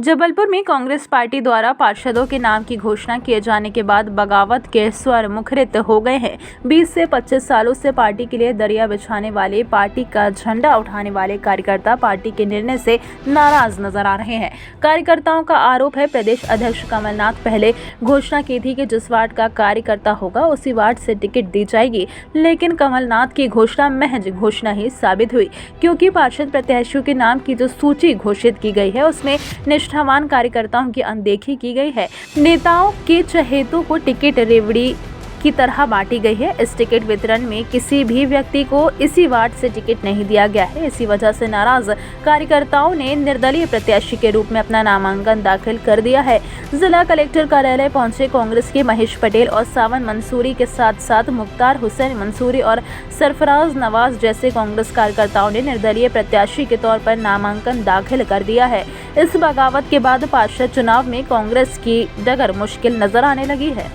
जबलपुर में कांग्रेस पार्टी द्वारा पार्षदों के नाम की घोषणा किए जाने के बाद बगावत के स्वर मुखरित हो गए हैं। 20 से 25 सालों से पार्टी के लिए दरिया बिछाने वाले, पार्टी का झंडा उठाने वाले कार्यकर्ता पार्टी के निर्णय से नाराज नजर आ रहे हैं। कार्यकर्ताओं का आरोप है, प्रदेश अध्यक्ष कमलनाथ पहले घोषणा की थी कि जिस वार्ड का कार्यकर्ता होगा उसी वार्ड से टिकट दी जाएगी, लेकिन कमलनाथ की घोषणा महज घोषणा ही साबित हुई, क्योंकि पार्षद प्रत्याशियों के नाम की जो सूची घोषित की गई है उसमें निष्ठावान कार्यकर्ताओं की अनदेखी की गई है। नेताओं के चहेतों को टिकट रेवड़ी की तरह बांटी गई है। इस टिकट वितरण में किसी भी व्यक्ति को इसी वार्ड से टिकट नहीं दिया गया है। इसी वजह से नाराज कार्यकर्ताओं ने निर्दलीय प्रत्याशी के रूप में अपना नामांकन दाखिल कर दिया है। जिला कलेक्टर कार्यालय पहुंचे कांग्रेस के महेश पटेल और सावन मंसूरी के साथ साथ मुख्तार हुसैन मंसूरी और सरफराज नवाज जैसे कांग्रेस कार्यकर्ताओं ने निर्दलीय प्रत्याशी के तौर पर नामांकन दाखिल कर दिया है। इस बगावत के बाद पार्षद चुनाव में कांग्रेस की डगर मुश्किल नजर आने लगी है।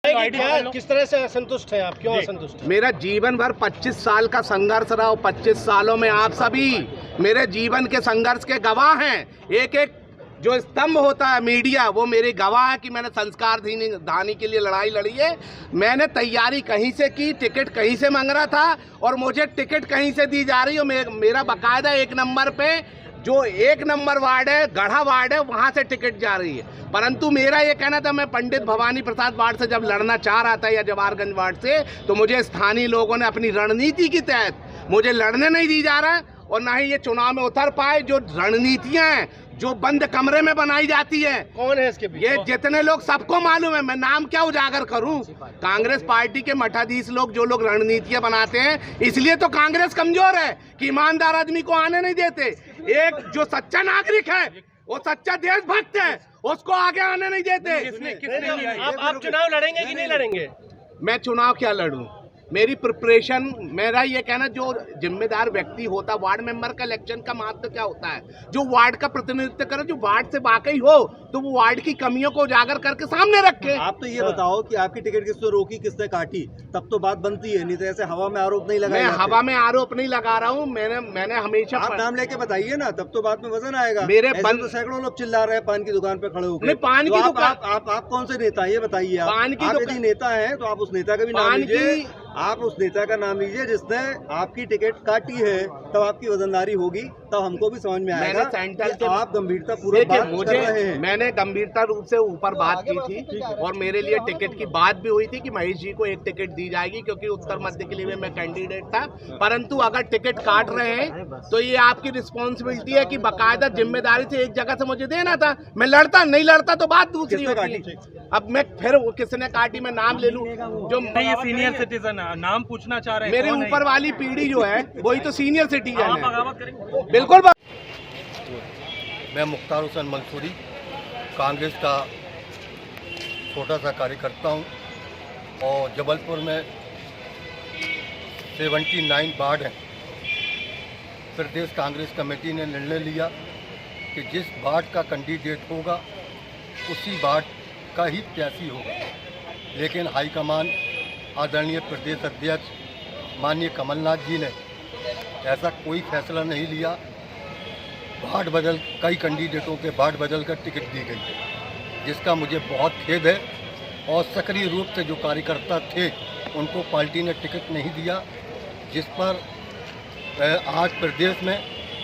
किस तरह से असंतुष्ट हैं आप? क्यों असंतुष्ट? मेरा जीवन भर 25 साल का संघर्ष रहा। 25 सालों में आप सभी मेरे जीवन के संघर्ष के गवाह हैं। एक एक जो स्तंभ होता है मीडिया, वो मेरे गवाह है कि मैंने संस्कार धानी के लिए लड़ाई लड़ी है। मैंने तैयारी कहीं से की, टिकट कहीं से मांग रहा था और मुझे टिकट कहीं से दी जा रही है। मेरा बाकायदा 1 नंबर पे जो 1 नंबर वार्ड है, गढ़ा वार्ड है, वहाँ से टिकट जा रही है। परंतु मेरा ये कहना था, मैं पंडित भवानी प्रसाद वार्ड से जब लड़ना चाह रहा था या जवाहरगंज वार्ड से, तो मुझे स्थानीय लोगों ने अपनी रणनीति के तहत मुझे लड़ने नहीं दी जा रहा और ना ही ये चुनाव में उतर पाए। जो रणनीतियाँ हैं जो बंद कमरे में बनाई जाती है, कौन है इसके पीछे? ये जितने लोग सबको मालूम है, मैं नाम क्या उजागर करूं। कांग्रेस पार्टी के मठाधीश लोग जो लोग रणनीतियां बनाते हैं, इसलिए तो कांग्रेस कमजोर है कि ईमानदार आदमी को आने नहीं देते। एक जो सच्चा नागरिक है, वो सच्चा देशभक्त है, उसको आगे आने नहीं देते। आप चुनाव लड़ेंगे कि नहीं लड़ेंगे? मैं चुनाव क्या लड़ूं? मेरी प्रिपरेशन, मेरा ये कहना, जो जिम्मेदार व्यक्ति होता, वार्ड मेंबर का इलेक्शन का महत्व क्या होता है? जो वार्ड का प्रतिनिधित्व करे, जो वार्ड से वाकई हो, तो वो वार्ड की कमियों को उजागर करके सामने रखे। आप तो ये बताओ कि आपकी टिकट किसने रोकी, किसने काटी, तब तो बात बनती है। नहीं तो ऐसे हवा में आरोप नहीं लगाया। मैं हवा में आरोप नहीं लगा रहा हूँ। मैंने हमेशा, आप नाम लेके बताइए ना, तब तो बात में वजन आएगा। मेरे तो सैकड़ों लोग चिल्ला रहे हैं पान की दुकान पे खड़े होकर। पान की दुकान, आप कौन से नेता, ये बताइए। आप यदि नेता है तो आप उस नेता का भी नाम लीजिए। आप उस नेता का नाम लीजिए जिसने आपकी टिकट काटी है, तब आपकी वजनदारी होगी, तब हमको भी समझ में आएगा। आप गंभीरता पूर्वक बात कर रहे हैं। मैंने गंभीरता रूप से ऊपर बात की थी और मेरे लिए टिकट की बात भी हुई थी कि महेश जी को 1 टिकट दी जाएगी, क्योंकि उत्तर मध्य के लिए मैं कैंडिडेट था। परंतु अगर टिकट काट रहे हैं तो ये आपकी रिस्पॉन्सिबिलिटी है कि बाकायदा जिम्मेदारी से एक जगह से मुझे देना था। मैं लड़ता, नहीं लड़ता तो बात दूसरी होती। अब मैं फिर किसने काटी, मैं नाम ले लूं? जो सीनियर सिटीजन नाम पूछना चाह रहे हैं, मेरे ऊपर वाली पीढ़ी जो है वही तो सीनियर सिटीजन है। बिल्कुल। मैं मुख्तार हुसैन मंसूरी कांग्रेस का छोटा सा कार्यकर्ता हूं और जबलपुर में 79 वार्ड हैं। प्रदेश कांग्रेस कमेटी ने निर्णय लिया कि जिस वार्ड का कैंडिडेट होगा उसी वार्ड का ही प्रत्याशी होगा, लेकिन हाईकमान आदरणीय प्रदेश अध्यक्ष माननीय कमलनाथ जी ने ऐसा कोई फैसला नहीं लिया। वार्ड बदल, कई कैंडिडेटों के वार्ड बदल कर टिकट दी गई, जिसका मुझे बहुत खेद है। और सक्रिय रूप से जो कार्यकर्ता थे उनको पार्टी ने टिकट नहीं दिया, जिस पर आज प्रदेश में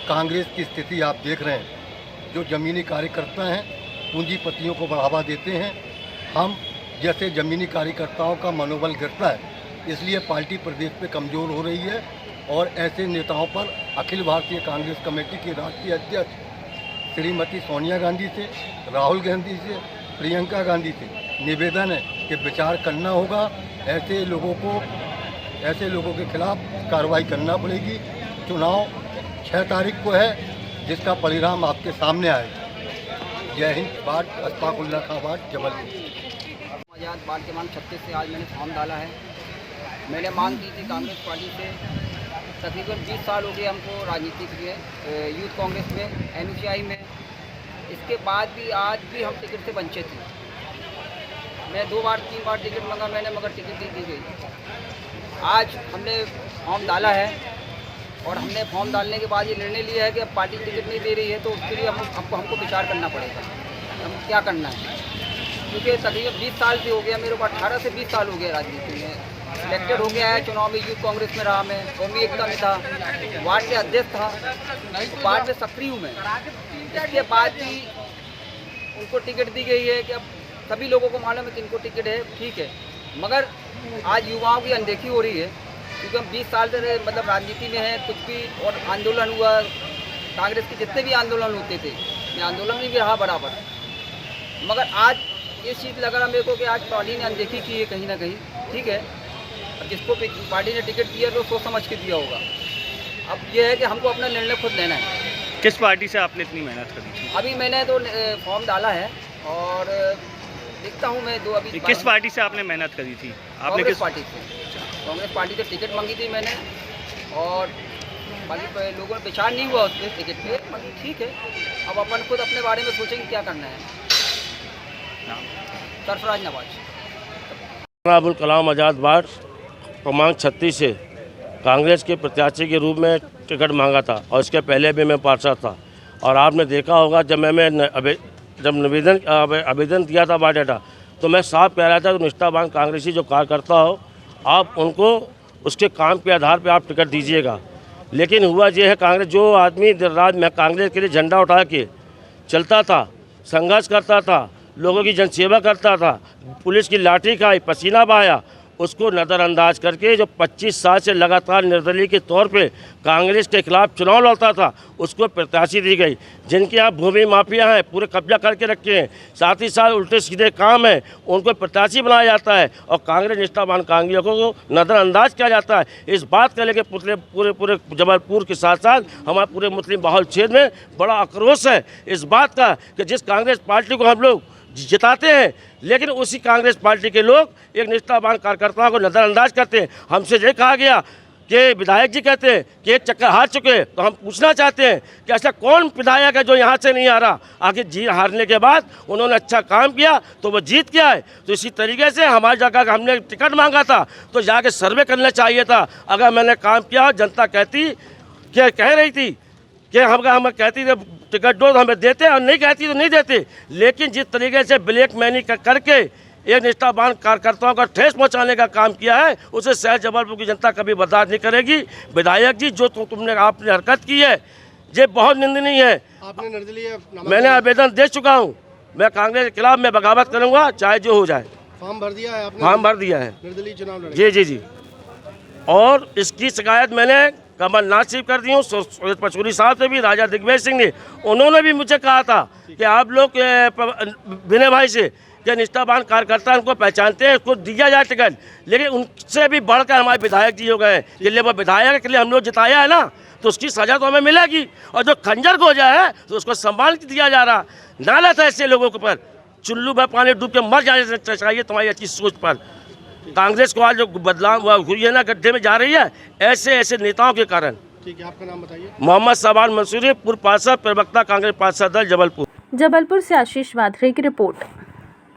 कांग्रेस की स्थिति आप देख रहे हैं। जो ज़मीनी कार्यकर्ता हैं पूंजीपतियों को बढ़ावा देते हैं। हम जैसे ज़मीनी कार्यकर्ताओं का मनोबल गिरता है, इसलिए पार्टी प्रदेश में कमज़ोर हो रही है। और ऐसे नेताओं पर अखिल भारतीय कांग्रेस कमेटी की राष्ट्रीय अध्यक्ष श्रीमती सोनिया गांधी से, राहुल गांधी से, प्रियंका गांधी से निवेदन है कि विचार करना होगा। ऐसे लोगों के खिलाफ कार्रवाई करना पड़ेगी। चुनाव 6 तारीख को है, जिसका परिणाम आपके सामने आएगा। जय हिंद। वार्ड अशफाकुल्लाह खां वार्ड, जबलपुर। आज़ाद वार्ड के मान 36 से आज मैंने फॉर्म डाला है। मैंने मांग की थी कांग्रेस पार्टी से, तकरीबन 20 साल हो गए हमको राजनीति के लिए, यूथ कांग्रेस में, NUCI में। इसके बाद भी आज भी हम टिकट से वंचित हैं। मैं 2 बार 3 बार टिकट मांगा मैंने, मगर टिकट नहीं दी गई। आज हमने फॉर्म डाला है और हमने फॉर्म डालने के बाद ये निर्णय लिया है कि अब पार्टी टिकट नहीं दे रही है, तो उसके लिए हमको विचार करना पड़ेगा हम क्या करना है। क्योंकि तकरीबन 20 साल से हो गया, मेरे को 18 से 20 साल हो गया राजनीति में, सिलेक्टेड हो गया है चुनाव में, यूथ कांग्रेस में रहा मैं, कौमी एकता में था, वार्ड के अध्यक्ष था, वार्ड में सक्रिय हूँ मैं। इसके बाद भी उनको टिकट दी गई है कि अब सभी लोगों को मालूम है कि इनको टिकट है, ठीक है, मगर आज युवाओं की अनदेखी हो रही है। क्योंकि हम 20 साल से मतलब राजनीति में हैं, कुछ भी और आंदोलन हुआ, कांग्रेस के जितने भी आंदोलन होते थे, मैं आंदोलन में भी रहा बराबर, मगर आज ये चीज़ लग रहा मेरे को कि आज पार्टी ने अनदेखी की है कहीं ना कहीं, ठीक है। अब जिसको पार्टी ने टिकट दिया तो सोच समझ के दिया होगा। अब ये है कि हमको अपना निर्णय खुद लेना है। किस पार्टी से आपने इतनी मेहनत करी थी? अभी मैंने तो फॉर्म डाला है और देखता हूँ मैं अभी किस पार्टी से आपने मेहनत करी थी? आपने कांग्रेस पार्टी से, कांग्रेस पार्टी से टिकट मांगी थी मैंने, और बाकी लोगों ने विचार नहीं हुआ उस टिकट पे, बाकी ठीक है। अब अपन खुद अपने बारे में सोचेंगे क्या करना है। सरफराज नवाज। अब्दुल कलाम आज़ाद वार्ड क्रमांक 36 से कांग्रेस के प्रत्याशी के रूप में टिकट मांगा था, और इसके पहले भी मैं पार्षद था। और आपने देखा होगा जब आवेदन दिया था बायोडाटा, तो मैं साफ कह रहा था कि निष्ठावान कांग्रेसी जो कार्यकर्ता हो, आप उनको उसके काम के आधार पर आप टिकट दीजिएगा। लेकिन हुआ ये है, कांग्रेस जो आदमी दिन रात में कांग्रेस के लिए झंडा उठा के चलता था, संघर्ष करता था, लोगों की जनसेवा करता था, पुलिस की लाठी खाई, पसीना बहाया, उसको नज़रअंदाज करके जो 25 साल से लगातार निर्दलीय के तौर पे कांग्रेस के खिलाफ चुनाव लड़ता था, उसको प्रत्याशी दी गई। जिनके यहाँ भूमि माफिया हैं, पूरे कब्जा करके रखे हैं, साथ ही साथ उल्टे सीधे काम है, उनको प्रत्याशी बनाया जाता है और कांग्रेस निष्ठावान कांग्रेसियों को नज़रअंदाज किया जाता है। इस बात का लेकर पूरे जबलपुर के साथ साथ हमारे पूरे मुस्लिम बहुल क्षेत्र में बड़ा आक्रोश है इस बात का कि जिस कांग्रेस पार्टी को हम लोग जिताते हैं, लेकिन उसी कांग्रेस पार्टी के लोग एक निष्ठावान कार्यकर्ताओं को नज़रअंदाज करते हैं। हमसे ये कहा गया कि विधायक जी कहते हैं कि एक चक्कर हार चुके हैं, तो हम पूछना चाहते हैं कि ऐसा कौन विधायक है जो यहाँ से नहीं आ रहा? आखिर हारने के बाद उन्होंने अच्छा काम किया तो वो जीत के आए। तो इसी तरीके से हमारी जगह का हमने टिकट मांगा था तो जाके सर्वे करना चाहिए था। अगर मैंने काम किया, जनता कह रही थी कि हम कहती थे टिकट दो तो हमें देते, और नहीं कहती तो नहीं देते। लेकिन जिस तरीके से ब्लैक मनी करके एक निष्ठावान कार्यकर्ताओं का ठेस पहुंचाने का काम किया है, उसे शहर जबलपुर की जनता कभी बर्दाश्त नहीं करेगी। विधायक जी, जो आपने हरकत की है ये बहुत निंदनीय है। आपने निर्दलीय मैंने आवेदन दे चुका हूँ, मैं कांग्रेस के खिलाफ मैं बगावत करूँगा, चाहे जो हो जाए। फॉर्म भर दिया है आपने? फॉर्म भर दिया है, निर्दलीय चुनाव लड़े। जी। और इसकी शिकायत मैंने कमलनाथ से कर दी हूँ, पचौरी साहब से भी, राजा दिग्विजय सिंह ने, उन्होंने भी मुझे कहा था कि आप लोग विनय भाई से कि निष्ठावान कार्यकर्ता उनको पहचानते हैं, उसको दिया जाए टिकट। लेकिन उनसे भी बढ़कर हमारे विधायक जी हो गए। ये वो विधायक के लिए हम लोग जिताया है ना, तो उसकी सजा तो हमें मिलेगी। और जो खंजर को जाए है तो उसको सम्मान दिया जा रहा। नाला था ऐसे लोगों के पर, चुल्लू में पानी डूब के मर जाने चाहिए तुम्हारी अच्छी सोच पर। कांग्रेस को आज जो बदलाव हुई है ना, गड्ढे में जा रही है ऐसे नेताओं के कारण। ठीक है, आपका नाम बताइए। मोहम्मद सबान मंसूरी, पूर्व पार्षद, प्रवक्ता, कांग्रेस पार्षद दल, जबलपुर। जबलपुर से आशीष वाधरे की रिपोर्ट।